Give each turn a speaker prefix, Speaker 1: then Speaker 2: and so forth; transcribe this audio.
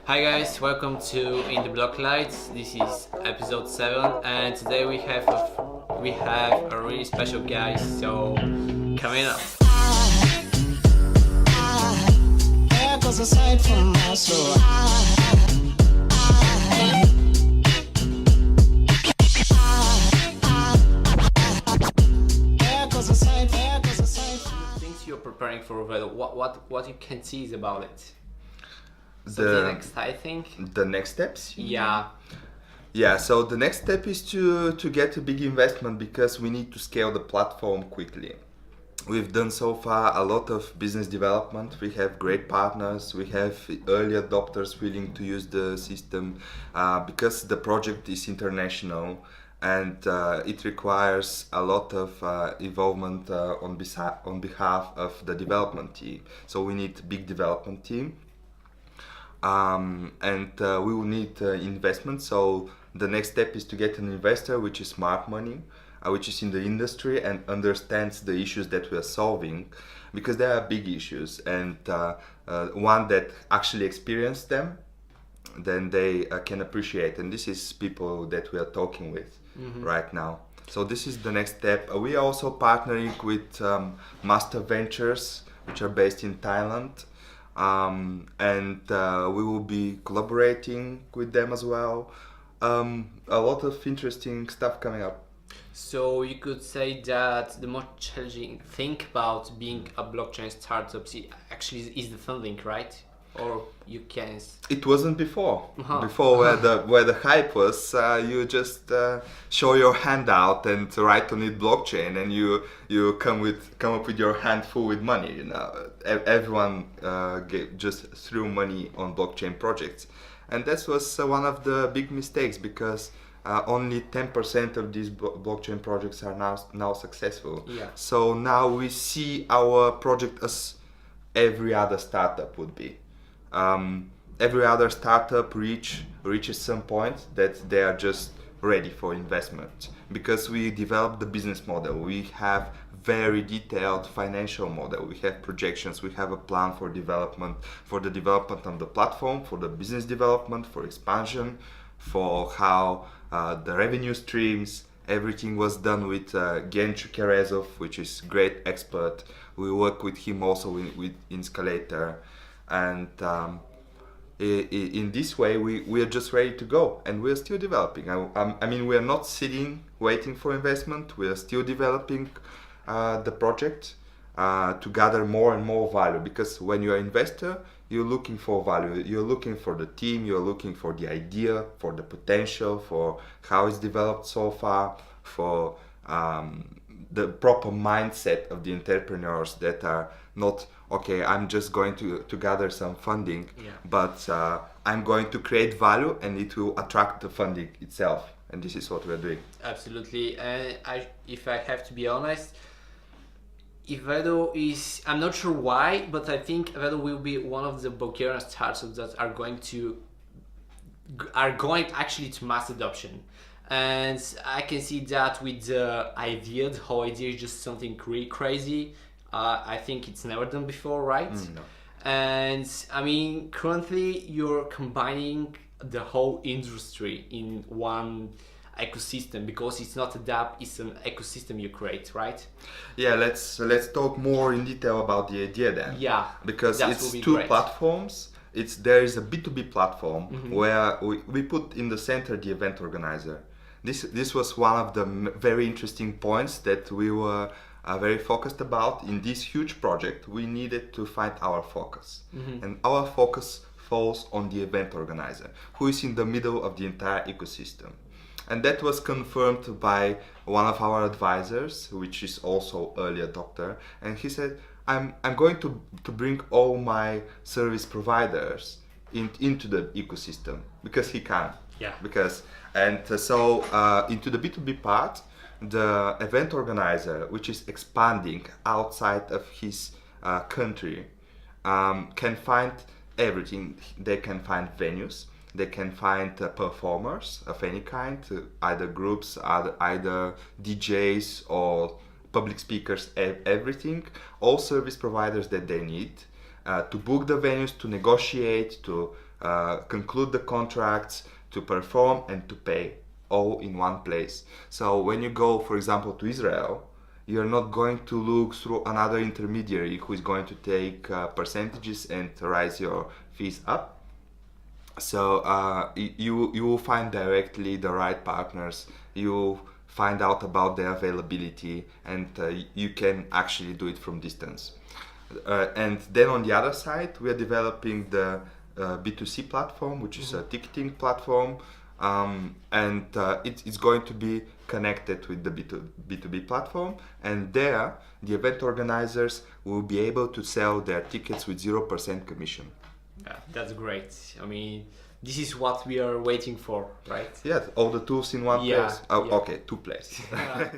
Speaker 1: Hi guys, welcome to In the Block Lights. This is episode 7 and today we have a really special guest, so coming up.
Speaker 2: There goes a sight from my soul.
Speaker 1: Things you're preparing for Evedo, what you can tease about it? So
Speaker 3: The-
Speaker 1: the next, I think.
Speaker 3: The next steps?
Speaker 1: Yeah.
Speaker 3: Yeah, so the next step is to get a big investment because we need to scale the platform quickly. We've done so far a lot of business development. We have great partners. We have early adopters willing to use the system because the project is international and it requires a lot of involvement on behalf of the development team. So we need a big development team. And we will need investment. So the next step is to get an investor which is smart money, which is in the industry and understands the issues that we are solving, because there are big issues, and one that actually experienced them, then they can appreciate. And this is people that we are talking with right now. So this is the next step. We are also partnering with Master Ventures, which are based in Thailand. And we will be collaborating with them as well. A lot of interesting stuff coming up.
Speaker 1: So you could say that the most challenging thing about being a blockchain startup actually is the funding, right? Or you can.
Speaker 3: It wasn't before.
Speaker 1: Uh-huh.
Speaker 3: Before, where the hype was, you just show your hand out and write on it blockchain, and you come up with your hand full with money. You know, everyone just threw money on blockchain projects, and that was one of the big mistakes because only 10% of these blockchain projects are now successful.
Speaker 1: Yeah.
Speaker 3: So now we see our project as every other startup would be. Every other startup reaches some point that they are just ready for investment because we developed the business model. We have very detailed financial model. We have projections. We have a plan for the development of the platform, for the business development, for expansion, for how the revenue streams. Everything was done with Gen Chukerezov, which is great expert. We work with him also with Inscalator. And in this way, we are just ready to go, and we are still developing. I mean, we are not sitting waiting for investment. We are still developing the project to gather more and more value. Because when you are an investor, you're looking for value. You're looking for the team. You're looking for the idea, for the potential, for how it's developed so far, for the proper mindset of the entrepreneurs that are not, okay, I'm just going to gather some funding, but I'm going to create value and it will attract the funding itself. And this is what we're doing.
Speaker 1: Absolutely. And if I have to be honest, Evedo is, I'm not sure why, but I think Evedo will be one of the Bulgarian startups that are going actually to mass adoption. And I can see that with the whole idea is just something really crazy. I think it's never done before, right?
Speaker 3: No.
Speaker 1: And I mean, currently you're combining the whole industry in one ecosystem, because it's not a dApp, it's an ecosystem you create, right?
Speaker 3: Yeah, let's talk more in detail about the idea then.
Speaker 1: Yeah,
Speaker 3: because
Speaker 1: that
Speaker 3: it's
Speaker 1: will be
Speaker 3: two
Speaker 1: great.
Speaker 3: platforms. There is a B2B platform where we put in the center the event organizer. This was one of the very interesting points that we were very focused about in this huge project. We needed to find our focus, and our focus falls on the event organizer, who is in the middle of the entire ecosystem. And that was confirmed by one of our advisors, which is also early adopter, and he said, I'm going to bring all my service providers into the ecosystem, because he can.
Speaker 1: Yeah.
Speaker 3: So into the B2B part, the event organizer, which is expanding outside of his country, can find everything. They can find venues, they can find performers of any kind, either groups, either DJs or public speakers, everything, all service providers that they need to book the venues, to negotiate, to conclude the contracts, to perform, and to pay, all in one place. So when you go, for example, to Israel, you're not going to look through another intermediary who is going to take percentages and rise your fees up. So you will find directly the right partners. You find out about their availability, and you can actually do it from distance. And then on the other side, we are developing the B2C platform, which is a ticketing platform, and it's going to be connected with the B2B platform. And there, the event organizers will be able to sell their tickets with 0% commission.
Speaker 1: Yeah, that's great. I mean, this is what we are waiting for, right?
Speaker 3: Yes, all the tools in one
Speaker 1: Yeah,
Speaker 3: place. Oh,
Speaker 1: yeah.
Speaker 3: okay, two places.
Speaker 1: Yeah.